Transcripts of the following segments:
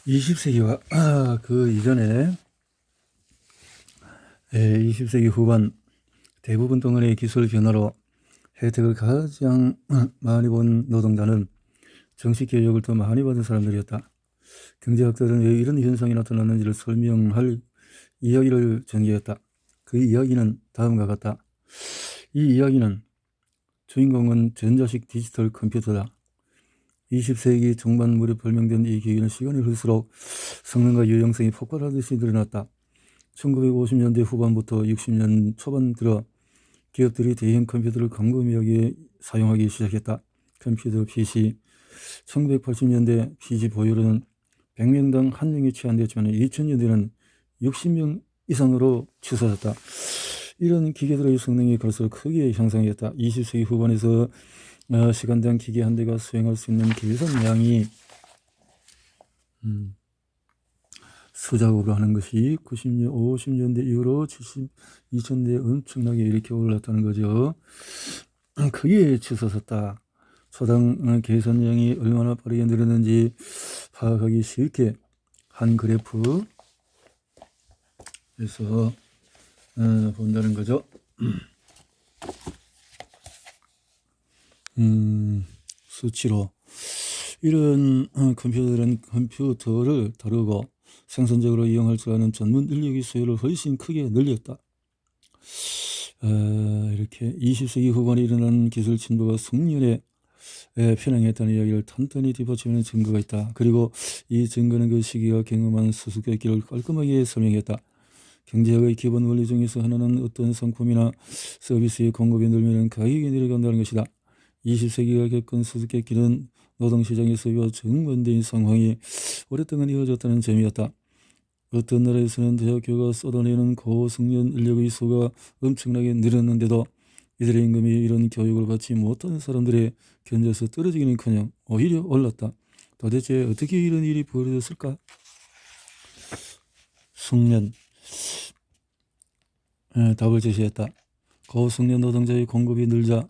20세기와 그 이전에 20세기 후반 대부분 동안의 기술 변화로 혜택을 가장 많이 본 노동자는 정식 교육을 더 많이 받은 사람들이었다. 경제학자들은 왜 이런 현상이 나타나는지를 설명할 이야기를 전개했다. 그 이야기는 다음과 같다. 이 이야기는 주인공은 전자식 디지털 컴퓨터다. 20세기 중반 무렵 발명된 이 기기는 시간이 흐를수록 성능과 유용성이 폭발하듯이 늘어났다. 1950년대 후반부터 60년 초반 들어 기업들이 대형 컴퓨터를 광범위하게 사용하기 시작했다. 컴퓨터 PC. 1980년대 PC 보유로는 100명당 1명이 제한되었지만 2000년대는 60명 이상으로 치솟았다. 이런 기계들의 성능이 갈수록 크게 향상했다. 20세기 후반에서 시간당 기계 한 대가 수행할 수 있는 계산 양이 수작업으로 하는 것이 50년대 이후로 2000년대에 엄청나게 이렇게 올랐다는 거죠. 크게 치솟았다. 초당 계산량이 얼마나 빠르게 늘었는지 파악하기 쉽게 한 그래프에서 본다는 거죠. 수치로 이런 컴퓨터를 다루고 생산적으로 이용할 줄 아는 전문 인력의 수요를 훨씬 크게 늘렸다. 이렇게 20세기 후반에 일어난 기술 진보가 숙련에 편향했다는 이야기를 탄탄히 뒷받침하는 증거가 있다. 그리고 이 증거는 그 시기가 경험한 수수께끼를 깔끔하게 설명했다. 경제학의 기본 원리 중에서 하나는 어떤 상품이나 서비스의 공급이 늘면 가격이 내려간다는 것이다. 20세기가 겪은 수수께끼는 노동시장의 소비와 정반대인 상황이 오랫동안 이어졌다는 점이었다. 어떤 나라에서는 대학교가 쏟아내는 고학년 인력의 수가 엄청나게 늘었는데도 이들의 임금이 이런 교육을 받지 못하는 사람들의 견제에서 떨어지기는커녕 오히려 올랐다. 도대체 어떻게 이런 일이 벌어졌을까? 숙련. 답을 제시했다. 고숙련 노동자의 공급이 늘자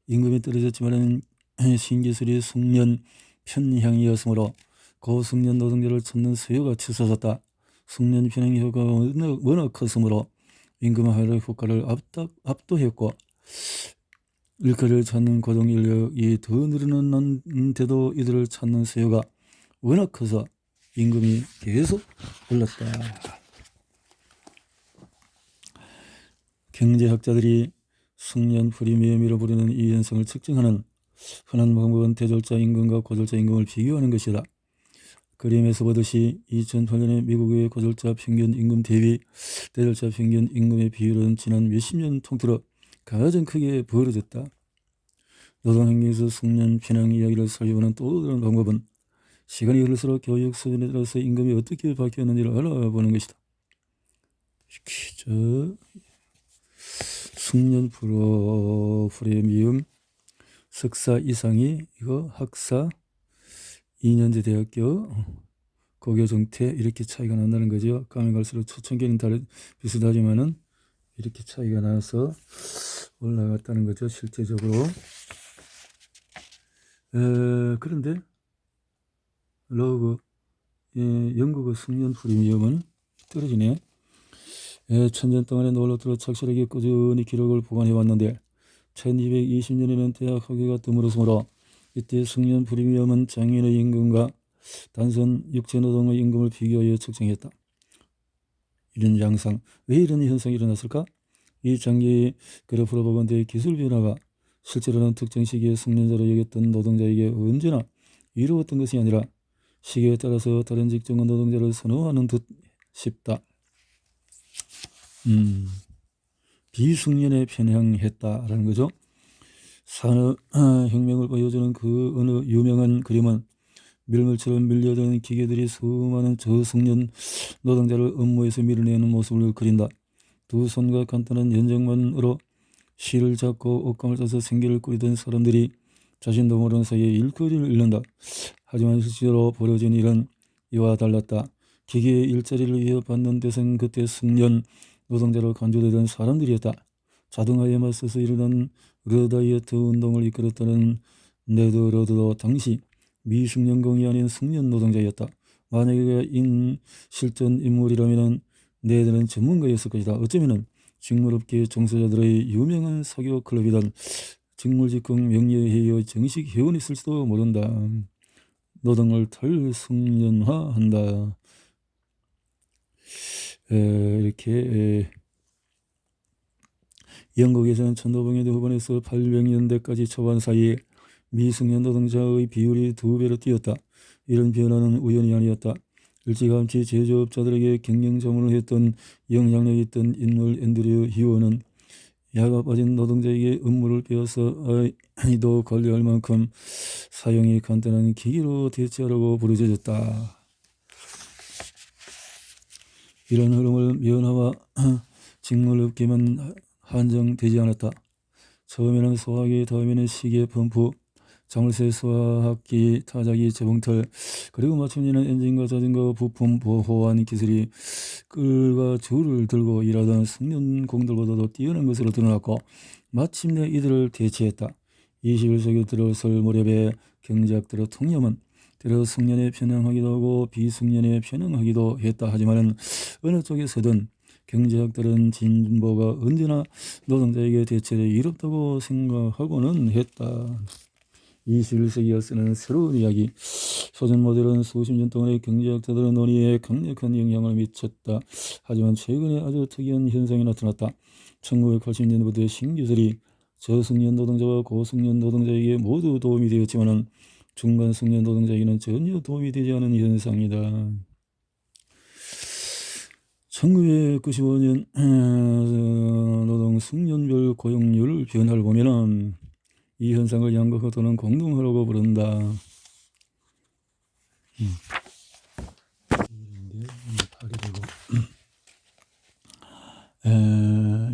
임금이 떨어졌지만 신기술이 숙련 편향이었으므로 고숙련 노동자를 찾는 수요가 치솟았다. 숙련 편향 효과가 워낙 컸으므로 임금 하락 효과를 압도했고 일거리를 찾는 고용 인력이 더 늘어났는데도 이들을 찾는 수요가 워낙 커서 임금이 계속 올랐다. 경제학자들이 숙련 프리미엄이라 부르는 이 현상을 측정하는 흔한 방법은 대졸자 임금과 고졸자 임금을 비교하는 것이다. 그림에서 보듯이 2008년에 미국의 고졸자 평균 임금 대비 대졸자 평균 임금의 비율은 지난 몇십 년 통틀어 가장 크게 벌어졌다. 노동행위에서 숙련 편향 이야기를 살펴보는 또 다른 방법은 시간이 흐를수록 교육 수준에 따라서 임금이 어떻게 바뀌었는지를 알아보는 것이다. 숙련 프리미엄 석사 이상이 이거 학사 2년제 대학교 고교정태 이렇게 차이가 난다는 거죠. 가면 갈수록 초창기는 비슷하지만은 이렇게 차이가 나서 올라갔다는 거죠. 실제적으로. 그런데 영국의 숙련 프리미엄은 떨어지네. 천년 동안의 노력으로 착실하게 꾸준히 기록을 보관해왔는데 1220년에는 대학 학위가 드물었으므로 이때 숙련 프리미엄은 장인의 임금과 단순 육체노동의 임금을 비교하여 측정했다. 이런 양상, 왜 이런 현상이 일어났을까? 이 장기 그래프로 보건대 기술 변화가 실제로는 특정 시기에 숙련자로 여겼던 노동자에게 언제나 이루어졌던 것이 아니라 시기에 따라서 다른 직종의 노동자를 선호하는 듯 싶다. 비숙련에 편향했다라는 거죠. 산업혁명을 보여주는 그 어느 유명한 그림은 밀물처럼 밀려드는 기계들이 수많은 저숙련 노동자를 업무에서 밀어내는 모습을 그린다. 두 손과 간단한 연정만으로 실을 잡고 옷감을 짜서 생계를 꾸리던 사람들이 자신도 모르는 사이에 일거리를 잃는다. 하지만 실제로 벌어진 일은 이와 달랐다. 기계의 일자리를 위해 받는 대상 그때 숙련 노동자로 간주되던 사람들이었다. 자동화에 맞서서 일어난 러다이어트 운동을 이끌었다는 네드러드도 당시 미숙련공이 아닌 숙련 노동자였다. 만약에 실전 인물이라면 내들은 전문가였을 것이다. 어쩌면 직물업계 종사자들의 유명한 사교 클럽이던 직물직공 명예회의 정식 회원이었을지도 모른다. 노동을 탈승연화한다. 이렇게 영국에서는 1500년대 후반에서 800년대까지 초반 사이에 미숙련 노동자의 비율이 2배로 뛰었다. 이런 변화는 우연이 아니었다. 일찌감치 제조업자들에게 경영 자문을 했던 영향력 있던 인물 앤드류 휴어는 야가 빠진 노동자에게 업무를 배워서 아이도 관리할 만큼 사용이 간단한 기기로 대체하라고 부르짖었다. 이런 흐름을 면화와 직물업계만 한정되지 않았다. 처음에는 소화기, 다음에는 시계, 펌프, 자물쇠, 소화학기, 타자기, 재봉틀, 그리고 마침내는 엔진과 자전거 부품 보호한 기술이 끌과 줄을 들고 일하던 승련공들보다도 뛰어난 것으로 드러났고 마침내 이들을 대체했다. 21세기 들어설 무렵에 경제학들의 통념은 때로 승련에 편향하기도 하고 비승련에 편향하기도 했다 하지만 어느 쪽에서든 경제학들은 진보가 언제나 노동자에게 대체로 이롭다고 생각하고는 했다. 21세기가 쓰는 새로운 이야기. 소전 모델은 수십 년 동안의 경제학자들의 논의에 강력한 영향을 미쳤다. 하지만 최근에 아주 특이한 현상이 나타났다. 1980년부터의 신기술이 저승련 노동자와 고승련 노동자에게 모두 도움이 되었지만 중간승련 노동자에게는 전혀 도움이 되지 않은 현상이다. 1995년 노동 승련별 고용률 변화를 보면은 이 현상을 양극화 또는 공동화라고 부른다.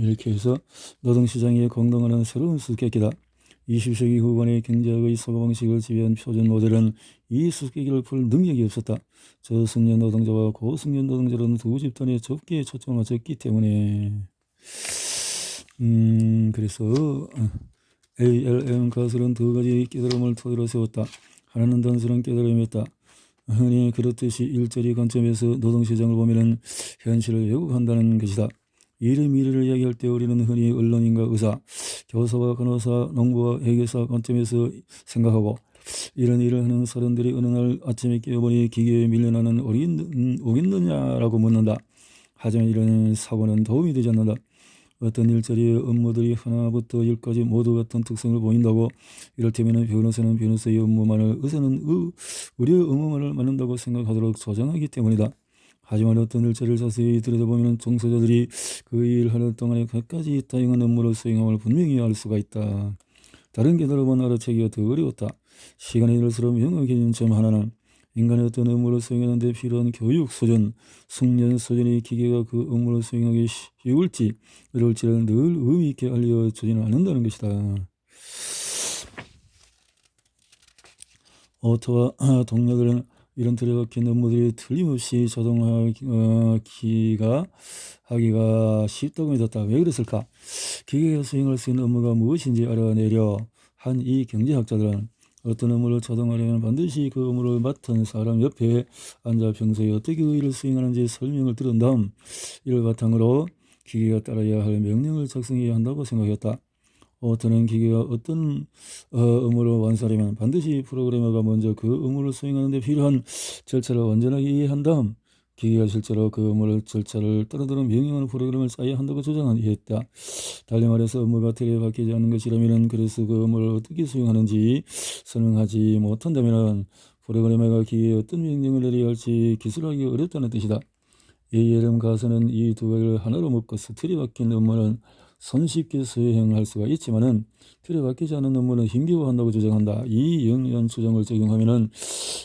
이렇게 해서 노동시장의 공동화는 새로운 수수께끼다. 20세기 후반의 경제학의 사고방식을 지배한 표준 모델은 이 수수께끼를 풀 능력이 없었다. 저승련 노동자와 고승련 노동자라는 두 집단에 좁게 초점을 맞췄기 때문에 그래서 ALM 가설은 두 가지 깨달음을 토대로 세웠다. 하나는 단순한 깨달음이었다. 흔히 그렇듯이 일자리 관점에서 노동시장을 보면 현실을 왜곡한다는 것이다. 일의 미래를 이야기할 때 우리는 흔히 언론인과 의사, 교사와 간호사, 농부와 회계사 관점에서 생각하고 이런 일을 하는 사람들이 어느 날 아침에 깨어보니 기계에 밀려나는 오겠느냐라고 묻는다. 하지만 이런 사고는 도움이 되지 않는다. 어떤 일자리의 업무들이 하나부터 10까지 모두 같은 특성을 보인다고 이를테면 변호사는 변호사의 업무만을, 의사는 의료 업무만을 맡는다고 생각하도록 조장하기 때문이다. 하지만 어떤 일자리를 자세히 들여다보면 종사자들이 그 일하는 동안에 갖가지 다양한 업무를 수행함을 분명히 알 수가 있다. 다른 깨달음은 알아채기가 더 어려웠다. 시간이 들수록 명확해진 점 하나는 인간의 어떤 업무를 수행하는 데 필요한 교육 수준, 숙련 수준이 기계가 그 업무를 수행하기 쉬울지 어려울지를 늘 의미 있게 알려주지는 않는다는 것이다. 오토와 동료들은 이런 틀에 박힌 업무들이 틀림없이 자동화하기가 쉽다고 믿었다. 왜 그랬을까? 기계가 수행할 수 있는 업무가 무엇인지 알아내려 한 이 경제학자들은 어떤 업무를 자동화하려면 반드시 그 업무를 맡은 사람 옆에 앉아 평소에 어떻게 그 일을 수행하는지 설명을 들은 다음 이를 바탕으로 기계가 따라야 할 명령을 작성해야 한다고 생각했다. 오토는 기계가 어떤 업무를 완수하려면 반드시 프로그래머가 먼저 그 업무를 수행하는 데 필요한 절차를 완전하게 이해한 다음 기계가 실제로 그 업무를 절차를 따르도록 명령하는 프로그램을 짜야 한다고 주장했다. 달리 말해서 업무가 틀에 박히지 않는 것이라면 그래서 그 업무를 어떻게 수행하는지 설명하지 못한다면 프로그래머가 기계에 어떤 명령을 내려야 할지 기술하기 어렵다는 뜻이다. ALM 가설은 이 두 가지를 하나로 묶어서 틀에 박힌 업무는 손쉽게 수행할 수가 있지만은 틀에 박히지 않은 업무는 힘겨워한다고 주장한다. 이 영연 추정을 적용하면은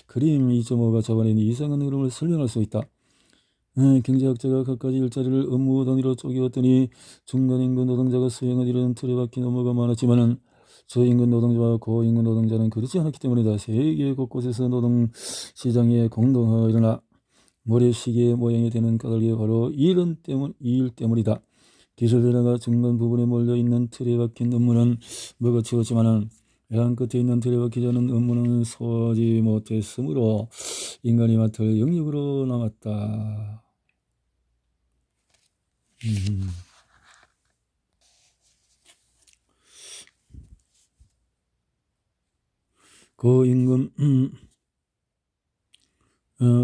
그림 2.5가 잡아낸 이상한 흐름을 설명할 수 있다. 경제학자가 갖가지 일자리를 업무 단위로 쪼개었더니 중간임금 노동자가 수행한 일은 틀에 박힌 업무가 많았지만은 저임금 노동자와 고임금 노동자는 그렇지 않았기 때문이다. 세계 곳곳에서 노동시장의 공동화가 일어나 모래시계 모양이 되는 까닭이 바로 이 일 때문이다. 기술 변화가 중간 부분에 몰려있는 틀에 박힌 업무는 먹어치웠지만은 해안 끝에 있는 틀에 박히지 않은 업무는 소화하지 못했으므로 인간이 맡을 영역으로 남았다. 그 임금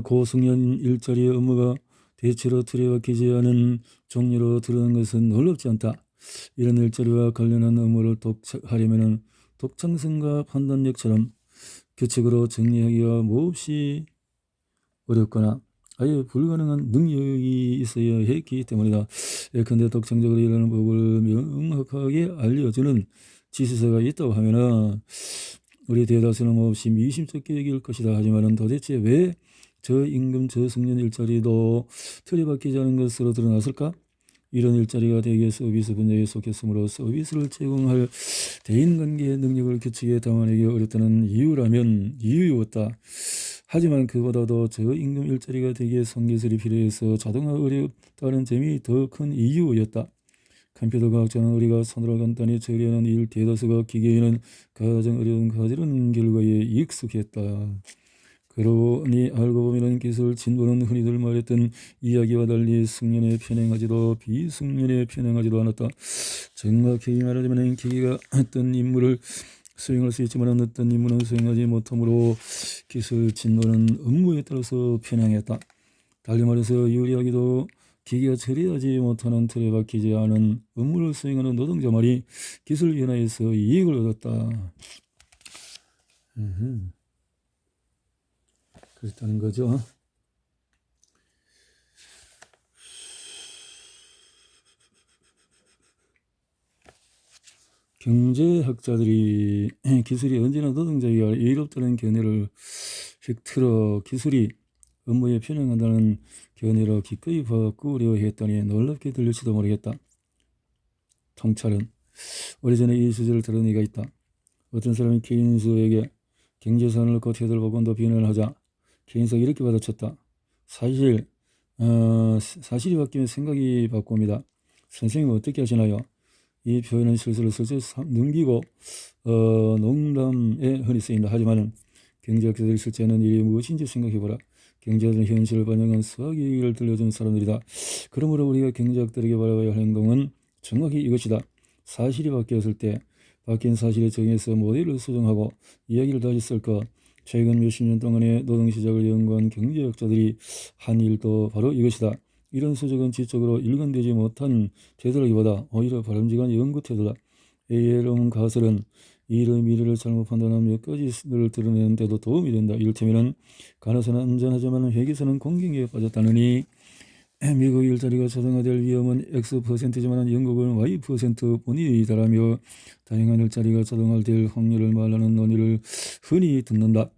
고승년 일자리의 업무가 대체로 틀에 박히지 않은 종류로 들어간 것은 놀랍지 않다. 이런 일자리와 관련한 업무를 독차하려면 독창성과 판단력처럼 규칙으로 정리하기가 몹시 어렵거나 아예 불가능한 능력이 있어야 했기 때문이다. 예컨대 독창적으로 일하는 법을 명확하게 알려주는 지시서가 있다고 하면은 우리 대다수는 몹시 미심쩍게 여길 것이다. 하지만은 도대체 왜 저 임금 저 승년 일자리도 틀에 박히지 않은 것으로 드러났을까? 이런 일자리가 대개 서비스 분야에 속했으므로 서비스를 제공할 대인관계의 능력을 규칙에 담아내기 어렵다는 이유였다. 하지만 그보다도 저 임금 일자리가 대개 성기술이 필요해서 자동화 어렵다는 점이 더 큰 이유였다. 컴퓨터 과학자는 우리가 손으로 간단히 처리하는 일 대다수가 기계에는 가장 어려운 과제라는 결과에 익숙했다. 그러니 알고 보면 기술 진보는 흔히들 말했던 이야기와 달리 승연에 편행하지도 비승연에 편행하지도 않았다. 정확히 말하자면 기계가 어떤 임무를 수행할 수 있지만 어떤 임무는 수행하지 못하므로 기술 진보는 업무에 따라서 편향했다. 달리 말해서 유리하게도 기계가 처리하지 못하는 틀에 박히지 않은 업무를 수행하는 노동자만이 기술 변화에서 이익을 얻었다. 그렇다는 거죠. 경제학자들이 기술이 언제나 노동자에게 이롭다는 견해를 휘틀어 기술이 업무에 편향한다는 견해로 기꺼이 바꾸려 했더니 놀랍게 들릴지도 모르겠다. 통찰은 오래전에 이 주제를 들은 이가 있다. 어떤 사람이 케인스에게 경제산을 곧 해들보건도 비난을 하자 케인스가 이렇게 받아쳤다. 사실이 바뀌면 생각이 바뀝니다. 선생님은 어떻게 하시나요? 이 표현은 실수를 슬쩍 넘기고 농담에 흔히 쓰인다. 하지만 경제학자들이 실제 하는 일이 무엇인지 생각해보라. 경제학은 현실을 반영한 수학 얘기를 들려준 사람들이다. 그러므로 우리가 경제학들에게 바라봐야 할 행동은 정확히 이것이다. 사실이 바뀌었을 때 바뀐 사실에 정해서 모델을 수정하고 이야기를 다시 쓸 것. 최근 몇십 년 동안의 노동시장을 연구한 경제학자들이 한 일도 바로 이것이다. 이런 수적은 지적으로 일관되지 못한 태도라기보다 오히려 바람직한 연구 태도다. ALM 가설은 일의 미래를 잘못 판단한 몇 가지를 드러내는 데도 도움이 된다. 이를테면 간호사는 안전하지만 회계사는 공경에 빠졌다느니 미국 일자리가 자동화될 위험은 X%지만 영국은 Y%뿐이다라며 다양한 일자리가 자동화될 확률을 말하는 논의를 흔히 듣는다.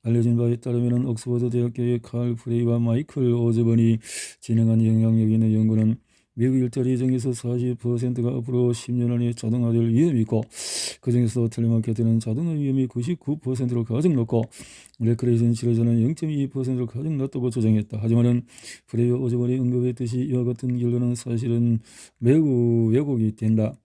알려진 바에 따르면 옥스퍼드 대학교의 칼 프레이와 마이클 오즈번이 진행한 영향력 있는 연구는 미국 일자리 중에서 40%가 앞으로 10년 안에 자동화될 위험이 있고 그중에서 텔레마케팅은 자동화 위험이 99%로 가장 높고 레크레이션 치료자는 0.2%로 가장 낮다고 조정했다. 하지만 프레이와 오즈번이 언급했듯이 이와 같은 결론은 사실은 매우 왜곡이 된다.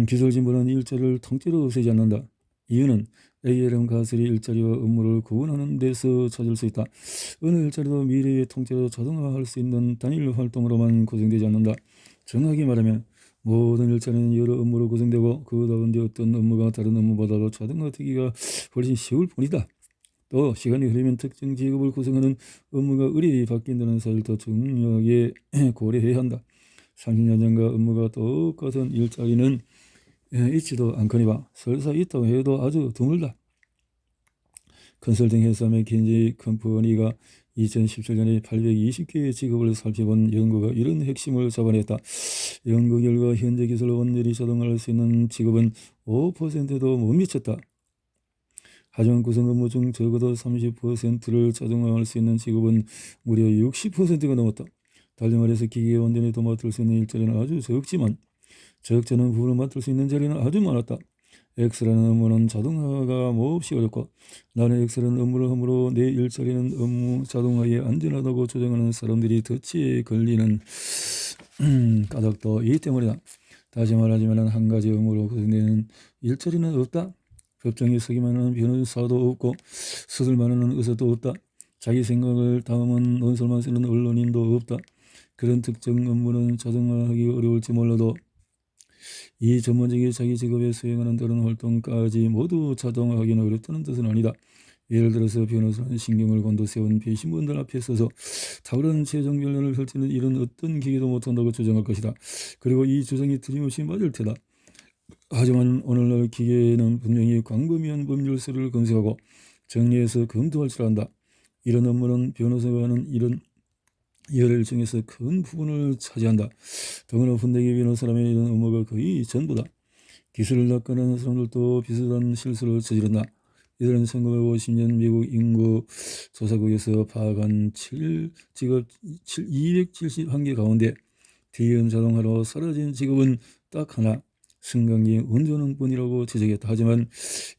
기술 진보는 일자리를 통째로 없애지 않는다. 이유는 ALM 가설이 일자리와 업무를 구분하는 데서 찾을 수 있다. 어느 일자리도 미래의 통째로 자동화할 수 있는 단일 활동으로만 구성되지 않는다. 정확히 말하면 모든 일자리는 여러 업무로 구성되고 그 가운데 어떤 업무가 다른 업무보다도 자동화되기가 훨씬 쉬울 뿐이다. 또 시간이 흐르면 특정 직업을 구성하는 업무가 의뢰이 바뀐다는 사실도 중요하게 고려해야 한다. 30년 전과 업무가 똑같은 일자리는 있지도 않거니와 설사 있다고 해도 아주 드물다. 컨설팅 회사 맥킨지 컴퍼니가 2017년에 820개의 직업을 살펴본 연구가 이런 핵심을 잡아냈다. 연구 결과 현재 기술로 완전히 자동화할 수 있는 직업은 5%도 못 미쳤다. 하지만 구성 업무 중 적어도 30%를 자동화할 수 있는 직업은 무려 60%가 넘었다. 달리 말해서 기계에 완전히 도맡을 수 있는 일자리는 아주 적지만 적잖은 부분을 맡을 수 있는 자리는 아주 많았다. X라는 업무는 자동화가 몹시 어렵고 나는 X라는 업무를 함으로 내 일자리는 업무 자동화에 안전하다고 주장하는 사람들이 덫에 걸리는 까닭도 이 때문이다. 다시 말하자면 한 가지 의무로 구성되는 일자리는 없다. 법정에 서기만 하는 변호사도 없고 서술만 하는 의사도 없다. 자기 생각을 담은 논설만 쓰는 언론인도 없다. 그런 특정 업무는 자동화하기 어려울지 몰라도 이 전문직이 자기 직업에 수행하는 다른 활동까지 모두 자동화하기는 어렵다는 뜻은 아니다. 예를 들어서 변호사는 신경을 곤두세운 배심원들 앞에 서서 탁월한 최종 변론을 펼치는 이런 어떤 기계도 못한다고 주장할 것이다. 그리고 이 주장이 틀림없이 맞을 테다. 하지만 오늘날 기계는 분명히 광범위한 법률서를 검색하고 정리해서 검토할 줄 안다. 이런 업무는 변호사가 하는 이런 일 중에서 큰 부분을 차지한다. 더구나 분대기 변호사라면 이런 업무가 거의 전부다. 기술을 낚아내는 사람들도 비슷한 실수를 저지른다. 이들은 1950년 미국 인구 조사국에서 파악한 직업 271개 가운데 대형 자동화로 사라진 직업은 딱 하나, 승강기 운전원뿐이라고 지적했다. 하지만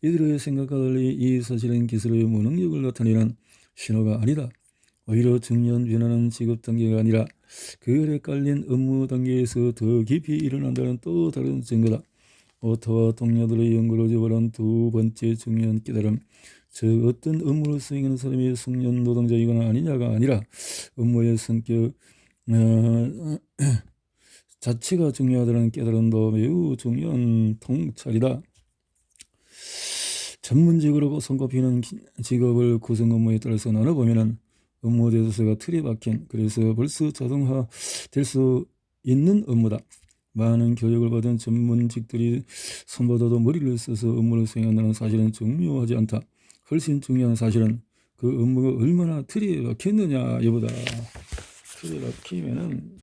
이들의 생각과 달리 이 사실은 기술의 무능력을 나타내는 신호가 아니다. 오히려 중요한 변화는 직업 단계가 아니라 그 아래 깔린 업무 단계에서 더 깊이 일어난다는 또 다른 증거다. 오타와 동료들의 연구를 저발한 두 번째 중요한 깨달음, 즉 어떤 업무를 수행하는 사람이 숙련 노동자이거나 아니냐가 아니라 업무의 성격 자체가 중요하다는 깨달음도 매우 중요한 통찰이다. 전문직으로 손꼽히는 직업을 구성 업무에 따라서 나눠보면 업무 대소서가 틀에 박힌, 그래서 벌써 자동화 될 수 있는 업무다. 많은 교육을 받은 전문직들이 손보다도 머리를 써서 업무를 수행한다는 사실은 중요하지 않다. 훨씬 중요한 사실은 그 업무가 얼마나 틀에 박혔느냐 여보다. 틀에 박히면은